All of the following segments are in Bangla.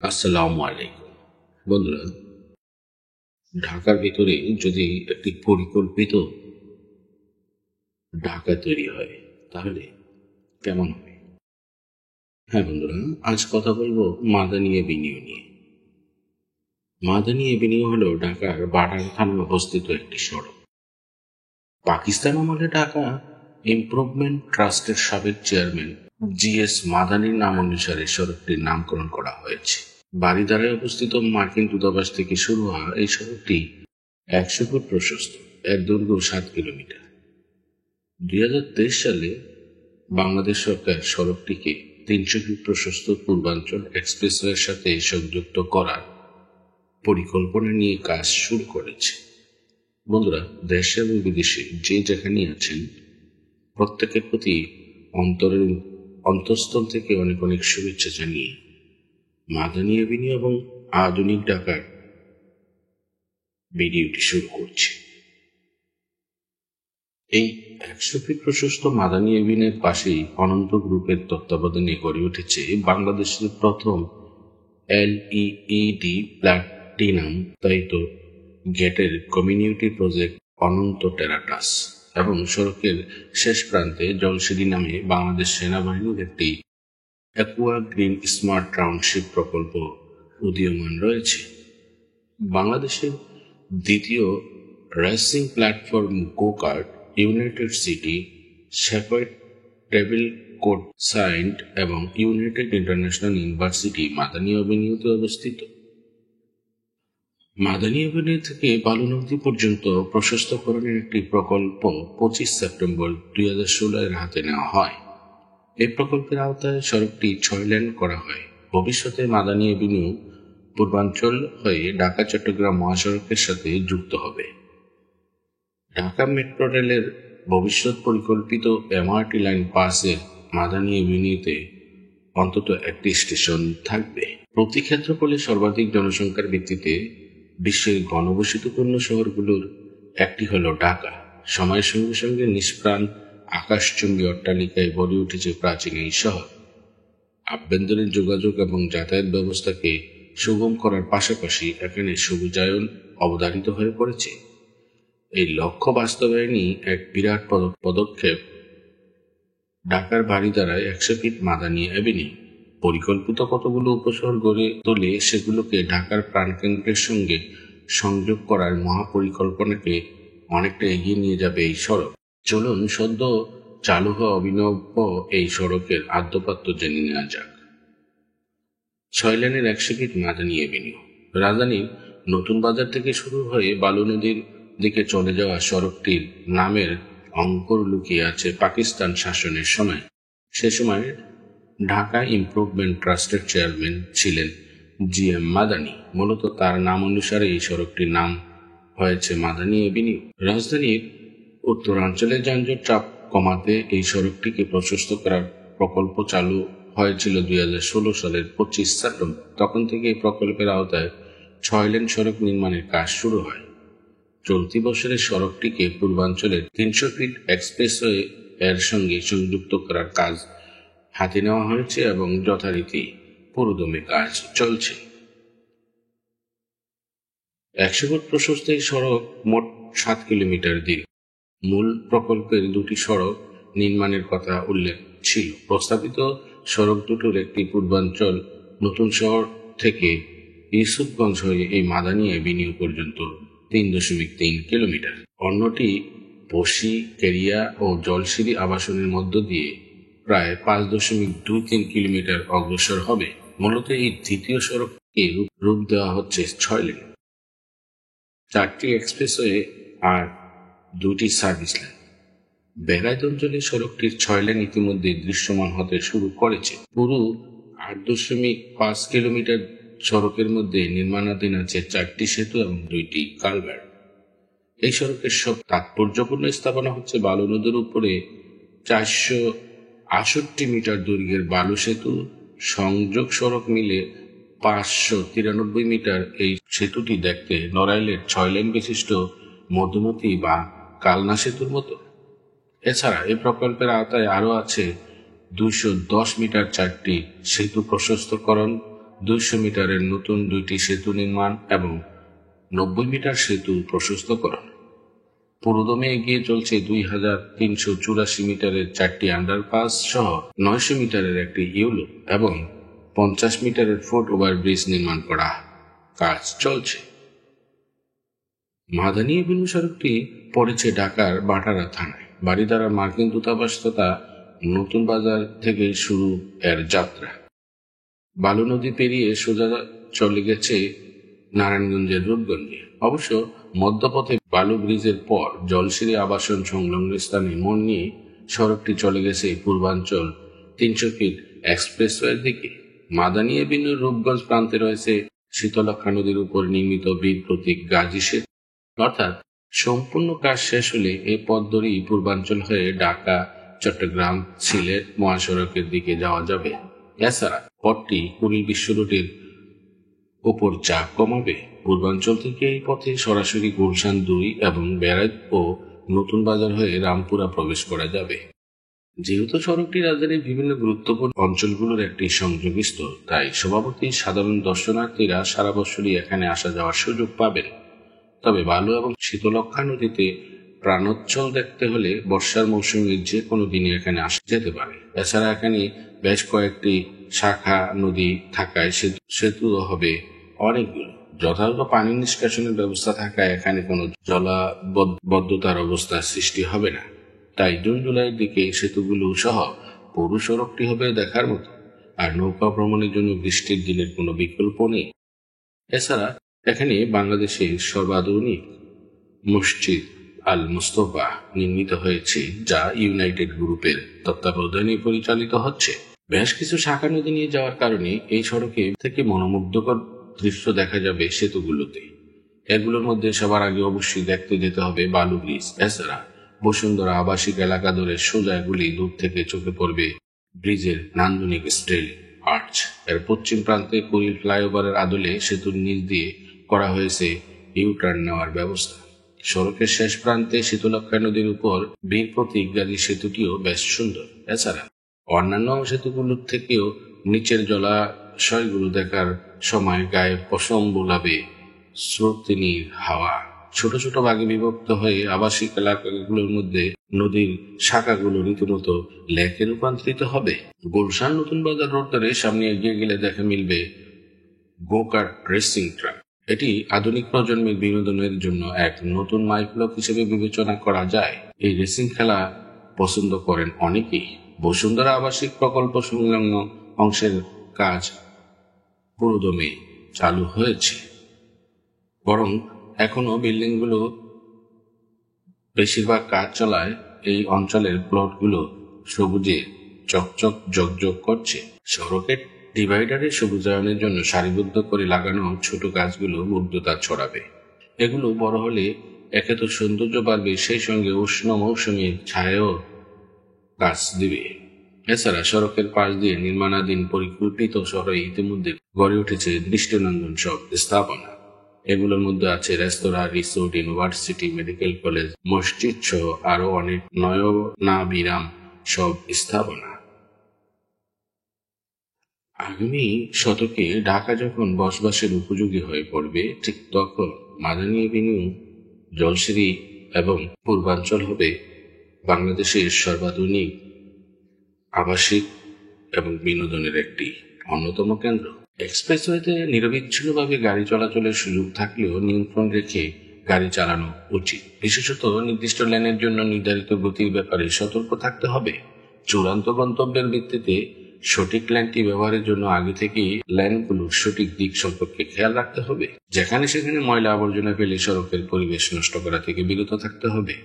আসসালামু আলাইকুম বন্ধুরা। ঢাকার ভিতরে যদি একটি পরিকল্পিত ঢাকা তৈরি হয় তাহলে কেমন হবে? হ্যাঁ বন্ধুরা, আজ কথা বলবো মাদানী এভিনিউ নিয়ে। মাদানী এভিনিউ হলো ঢাকার বাডার থানায় অবস্থিত একটি সড়ক। পাকিস্তান আমলে ঢাকা ইমপ্রুভমেন্ট ট্রাস্টের সাবেক চেয়ারম্যান জিএস মাদানীর নাম অনুসারে সড়কটির নামকরণ করা হয়েছে। বারিধারায় অবস্থিত মার্কিন দূতাবাস থেকে শুরু হওয়া এই সড়কটি 100 ফুট প্রশস্ত, এর দৈর্ঘ্য 7 কিলোমিটার। 2023 সালে বাংলাদেশ সরকার সড়কটিকে 300 ফিট প্রশস্ত পূর্বাঞ্চল এক্সপ্রেসওয়ের সাথে সংযুক্ত করার পরিকল্পনা নিয়ে কাজ শুরু করেছে। বন্ধুরা, দেশে এবং বিদেশে যে যেখানে আছেন প্রত্যেকের প্রতি অন্তঃস্থল থেকে অনেক অনেক শুভেচ্ছা জানিয়ে মাদানী এভিনিউ এবং আধুনিক ঢাকার ভিডিওটি শুরু করছি। এই 100 ফিট প্রশস্ত মাদানী এভিনিউর পাশেই অনন্ত গ্রুপের তত্ত্বাবধানে গড়ে উঠেছে বাংলাদেশের প্রথম LEED প্লাটিনাম তায়িত গেটের কমিউনিটি প্রজেক্ট অনন্ত টেরাটাস, এবং সড়কের শেষ প্রান্তে জলসিঁড়ি নামে বাংলাদেশ সেনাবাহিনীর একটি অ্যাকুয়া গ্রিন স্মার্ট টাউনশিপ প্রকল্প উদীয়মান রয়েছে। বাংলাদেশের দ্বিতীয় racing platform go kart, United City, Shepherd table court সাইন্ট এবং ইউনাইটেড ইন্টারন্যাশনাল ইউনিভার্সিটি মাদানী এভিনিউতে অবস্থিত। মাদানী এভিনিউ থেকে বালু নদী পর্যন্ত প্রশস্তকরণের একটি প্রকল্প 25 সেপ্টেম্বর 2016 হাতে নেওয়া হয়। এই প্রকল্পের আওতায় সড়কটি 6 লেন করা হয়। ভবিষ্যতে মাদানী এভিনিউ পূর্বাঞ্চল হয়ে ঢাকা চট্টগ্রাম মহাসড়কের সাথে যুক্ত হবে। ঢাকা মেট্রো রেলের ভবিষ্যৎ পরিকল্পিত MRT লাইন পাসের মাদানী এভিনিউতে অন্তত একটি স্টেশন থাকবে। প্রতি ক্ষেত্রফলে সর্বাধিক জনসংখ্যার ভিত্তিতে বিশ্বের ঘনবসতিপূর্ণ শহরগুলোর একটি হল ঢাকা। সময়ের সঙ্গে সঙ্গে নিষ্প্রাণ আকাশচুম্বী অট্টালিকায় গড়ে উঠেছে প্রাচীন এই শহর। আভ্যন্তরীণ যোগাযোগ এবং যাতায়াত ব্যবস্থাকে সুগম করার পাশাপাশি এখানে সবুজায়ন অবধারিত হয়ে পড়েছে। এই লক্ষ্য বাস্তবায়নই এক বিরাট পদক্ষেপ ঢাকার বারিধারায় 100 ফিট মাদানী এভিনিউ। পরিকল্পিত কতগুলো উপশহর গড়ে তোলে সেগুলোকে ঢাকার প্রাণকেন্দ্রের সঙ্গে সংযোগ করার মহাপরিকল্পনাকে অনেকটা এগিয়ে নিয়ে যাবে এই সড়ক। চলুন সদ্য চালু হওয়া অভিনব এই সড়কের আদ্যপাত্য জেনে নেওয়া যাক। 6 লেনের 100 ফিট মাদানী এভিনিউ। রাজধানীর নতুন বাজার থেকে শুরু হয়ে বালু নদীর দিকে চলে যাওয়া সড়কটির নামের অঙ্কুর লুকিয়ে আছে পাকিস্তান শাসনের সময়। সে সময় ঢাকা ইমপ্রুভমেন্ট ট্রাস্টের চেয়ারম্যান ছিলেন GM মাদানী। মূলত তার নাম অনুসারে এই সড়কটির নাম হয়েছে মাদানী এভিনিউ। রাজধানীর উত্তরাঞ্চলে যানজট চাপ কমাতে এই সড়কটিকে প্রশস্ত করার প্রকল্প চালু হয়েছিল 2016 সালের 25 সেপ্টেম্বর। তখন থেকে এই প্রকল্পের আওতায় 6 লেন সড়ক নির্মাণের কাজ শুরু হয়। চলতি বছরের সড়কটিকে পূর্বাঞ্চলের 300 ফিট এক্সপ্রেসওয়ে এর সঙ্গে সংযুক্ত করার কাজ হাতে নেওয়া হয়েছে এবং যথারীতি পুরোদমে কাজ চলছে। 100 ফুট প্রশস্ত এই সড়ক মোট 7 কিলোমিটার দীর্ঘ। মূল প্রকল্পের 2টি সড়ক নির্মাণের কথা উল্লেখ ছিল। প্রস্তাবিত সড়ক দুটোর একটি পূর্বাঞ্চল নতুন শহর থেকে ইউসুফগঞ্জ হয়ে এই মাদানী এভিনিউ পর্যন্ত 3.3 কিলোমিটার। অন্যটি বসি, কেরিয়া ও জলসিঁড়ি আবাসনের মধ্য দিয়ে প্রায় 5.23 কিলোমিটার অগ্রসর হবে। মূলত এই দ্বিতীয় সড়ককে রূপ দেওয়া হচ্ছে 6 লেন, 4টি এক্সপ্রেসওয়ে আর 2টি সার্ভিস লাইন। বেলায়েত অঞ্চলে সড়কটির 6 লেন ইতিমধ্যে দৃশ্যমান হতে শুরু করেছে। পুরো 8.5 কিলোমিটার সড়কের মধ্যে নির্মাণাধীন আছে 4টি সেতু এবং 2টি কালভার্ট। এই সড়কের সব তাৎপর্যপূর্ণ স্থাপনা হচ্ছে বালু নদীর উপরে 468 মিটার দৈর্ঘ্যের বালু সেতু। সংযোগ সড়ক মিলে 593 মিটার। এই সেতুটি দেখতে নড়াইলের 6 লেন বিশিষ্ট মধুমতি বা কালনা সেতুর মতো। এছাড়া এই প্রকল্পের আওতায় আরও আছে 210 মিটার 4টি সেতু প্রশস্তকরণ, 200 মিটারের নতুন 2টি সেতু নির্মাণ এবং 90 মিটার সেতু প্রশস্তকরণ। পুরোদমে এগিয়ে চলছে 2384 মিটারের 4টি আন্ডারপাস সহ 900 মিটারের একটি ইউলো এবং 50 মিটারের ফুট ওভারব্রিজ নির্মাণ করা কাজ চলছে। মাদানী এভিনিউ সড়কটি পড়েছে ঢাকার বাটারা থানায়। বারিধারা মার্কিন দূতাবাস তথা নতুন বাজার থেকে শুরু এর যাত্রা। বালু নদী পেরিয়ে সোজা চলে গেছে নারায়ণগঞ্জের রূপগঞ্জে। অবশ্য মধ্যপথে বালু ব্রিজের পর জলসিঁড়ি আবাসন সংলগ্ন স্থানে মোড় নিয়ে সড়কটি চলে গেছে পূর্বাঞ্চল 300 ফিট এক্সপ্রেসওয়ের দিকে। মাদানী এভিনিউর রূপগঞ্জ প্রান্তে রয়েছে শীতলক্ষা নদীর উপর নির্মিত বীর প্রতীক গাজী সেতু। অর্থাৎ সম্পূর্ণ কাজ শেষ হলে এই পথ ধরেই পূর্বাঞ্চল হয়ে ঢাকা, চট্টগ্রাম, সিলেট মহাসড়কের দিকে যাওয়া যাবে। এছাড়া পথটি কুড়িল বিশ্ব রোডের উপর চাপ কমাবে। পূর্বাঞ্চল থেকে এই পথে সরাসরি গুলশান 2 এবং ব্যারাজ ও নতুন বাজার হয়ে রামপুরা প্রবেশ করা যাবে। যেহেতু সড়কটি রাজধানীর বিভিন্ন গুরুত্বপূর্ণ অঞ্চলগুলোর একটি সংযোগস্থল, তাই স্বভাবতই সাধারণ দর্শনার্থীরা সারা বছরই এখানে আসা যাওয়ার সুযোগ পাবেন। তবে বালু এবং শীতলক্ষা নদীতে প্রাণোচ্ছল দেখতে হলে বর্ষার মৌসুমে যে কোনো দিনে এখানে আসা যেতে পারে। এছাড়া এখানে বেশ কয়েকটি শাখা নদী থাকায় সেতু হবে অনেকগুলো। যথাযথ পানি নিষ্কাশনের ব্যবস্থা থাকায় এখানে কোনো জলাবদ্ধতার অবস্থা সৃষ্টি হবে না। তাই জুন জুলাইয়ের দিকে সেতুগুলো সহ পৌর সড়কটি হবে দেখার মতো। আর নৌকা ভ্রমণের জন্য বৃষ্টির দিনের কোনো বিকল্প নেই। এছাড়া এখানে বাংলাদেশের সর্বাধুনিক মসজিদ আল মুস্তফা নির্মিত হয়েছে, যা ইউনাইটেড গ্রুপের তত্ত্বাবধানে পরিচালিত হচ্ছে। বেশ কিছু শাখা নদী নিয়ে যাওয়ার কারণে এই সড়কে থেকে মনোমুগ্ধকর দৃশ্য দেখা যাবে সেতুগুলোতে। এগুলোর মধ্যে সবার আগে অবশ্যই দেখতে যেতে হবে বালু ব্রিজ। এছাড়া বসুন্ধরা আবাসিক এলাকা ধরে সোজা গুলি দূর থেকে চোখে পড়বে ব্রিজের নান্দনিক স্টিল আর্চ। এর পশ্চিম প্রান্তে কুড়িল ফ্লাইওভারের আদলে সেতুর নিচ দিয়ে করা হয়েছে ইউ-টার্ন নেওয়ার ব্যবস্থা। সড়কের শেষ প্রান্তে শীতলক্ষা নদীর উপর বীর প্রতীক গাজী সেতুটিও বেশ সুন্দর। এছাড়া অন্যান্য সেতুগুলোর থেকেও নিচের জলাশয়গুলো দেখার সময় গায়ে পশম বোলাবে স্রোতনীর হাওয়া। ছোট ছোট ভাগে বিভক্ত হয়ে আবাসিক এলাকাগুলোর মধ্যে নদীর শাখাগুলো রীতিমতো লেকে রূপান্তরিত হবে। গুলশান নতুন বাজার রোড ধরে সামনে এগিয়ে গেলে দেখা মিলবে গোকার্ট রেসিং ট্র্যাক। এটি আধুনিক প্রজন্মের বিনোদনের জন্য এক নতুন মাইলফলক হিসেবে বিবেচনা করা যায়। এই রেসিং খেলা পছন্দ করেন অনেকেই। বসুন্ধরা আবাসিক প্রকল্প সংলগ্ন অংশের কাজ পুরোদমে চালু হয়েছে, বরং এখনো বিল্ডিংগুলো বেশিরভাগ কাজ চলায় এই অঞ্চলের প্লটগুলো সবুজে চকচক জগজগ করছে। সড়কের ডিভাইডারে সবুজায়নের জন্য সারিবদ্ধ করে লাগানো ছোট গাছগুলো মুগ্ধতা ছড়াবে। এগুলো বড় হলে একে তো সৌন্দর্য বাড়বে, সেই সঙ্গে উষ্ণ মৌসুমে ছায়াও গাছ দিবে। এছাড়া সড়কের পাশ দিয়ে নির্মাণাধীন পরিকল্পিত শহরে ইতিমধ্যে গড়ে উঠেছে দৃষ্টিনন্দন সব স্থাপনা। এগুলোর মধ্যে আছে রেস্তোরাঁ, রিসোর্ট, ইউনিভার্সিটি, মেডিকেল কলেজ, মসজিদ সহ আরো অনেক নয়নাভিরাম সব স্থাপনা। আগামী শতকে ঢাকা যখন বসবাসের উপযোগী হয়ে পড়বে, ঠিক তখন মাদানী এভিনিউ, জলসিঁড়ি এবং পূর্বাঞ্চল হবে বাংলাদেশের সর্বাধুনিক আবাসিক এবং বিনোদনের একটি অন্যতম কেন্দ্র। এক্সপ্রেসওয়েতে নিরবিচ্ছিন্নভাবে গাড়ি চলাচলের সুযোগ থাকলেও নিয়ন্ত্রণ রেখে গাড়ি চালানো উচিত। বিশেষত নির্দিষ্ট লেনের জন্য নির্ধারিত গতির ব্যাপারে সতর্ক থাকতে হবে। চূড়ান্ত গন্তব্যের ভিত্তিতে সঠিক লেনটি ব্যবহারের জন্য আগে থেকেই লেনগুলোর সঠিক দিক সম্পর্কে খেয়াল রাখতে হবে। যেখানে সেখানে ময়লা আবর্জনা ফেলে সড়কের পরিবেশ নষ্ট করা থেকে বিরত থাকতে হবে।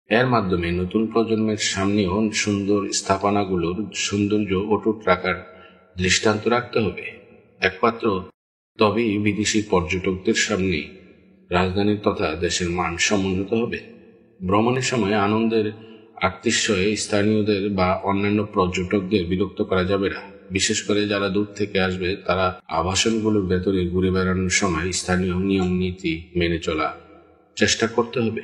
এর মাধ্যমে নতুন প্রজন্মের সামনেও সুন্দর স্থাপনাগুলোর সৌন্দর্য অটুট রাখার দৃষ্টান্ত রাখতে হবে। একমাত্র তবেই বিদেশি পর্যটকদের সামনে রাজধানীর তথা দেশের মান সমুন্নত হবে। ভ্রমণের সময় আনন্দের আতিশয়ে স্থানীয়দের বা অন্যান্য পর্যটকদের বিরক্ত করা যাবে না। বিশেষ করে যারা দূর থেকে আসবে, তারা আবাসনগুলোর ভেতরে ঘুরে বেড়ানোর সময় স্থানীয় নিয়ম নীতি মেনে চলা চেষ্টা করতে হবে।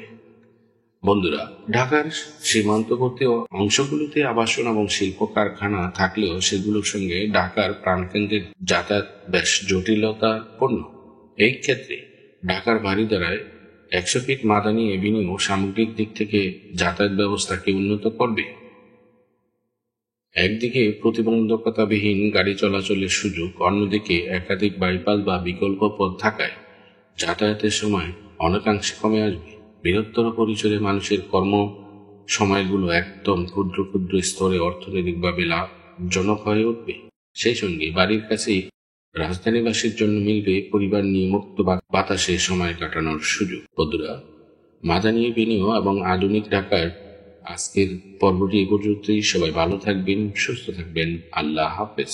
বন্ধুরা, ঢাকার সীমান্তবর্তী অংশগুলোতে আবাসন এবং শিল্প কারখানা থাকলেও সেগুলোর সঙ্গে ঢাকার প্রাণকেন্দ্রের যাতায়াত বেশ জটিলতাপূর্ণ। এই ক্ষেত্রে ঢাকার বারিধারায় 100 ফিট মাদানী এভিনিউ সামগ্রিক দিক থেকে যাতায়াত ব্যবস্থাকে উন্নত করবে। একদিকে প্রতিবন্ধকতাবিহীন গাড়ি চলাচলের সুযোগ, অন্যদিকে একাধিক বাইপাস বা বিকল্প পথ থাকায় যাতায়াতের সময় অনেকাংশে কমে আসবে। বৃহত্তর পরিসরে মানুষের কর্ম সময়গুলো একদম ক্ষুদ্র ক্ষুদ্র স্তরে অর্থনৈতিকভাবে লাভজনক হয়ে উঠবে। সেই সঙ্গে বাড়ির কাছেই রাজধানীবাসীর জন্য মিলবে পরিবার নিয়ে মুক্ত বাতাসে সময় কাটানোর সুযোগ। বন্ধুরা, মাদানী এভিনিউ এবং আধুনিক ঢাকার আজকের পর্বটি এ পর্যন্তই। সবাই ভালো থাকবেন, সুস্থ থাকবেন। আল্লাহ হাফেজ।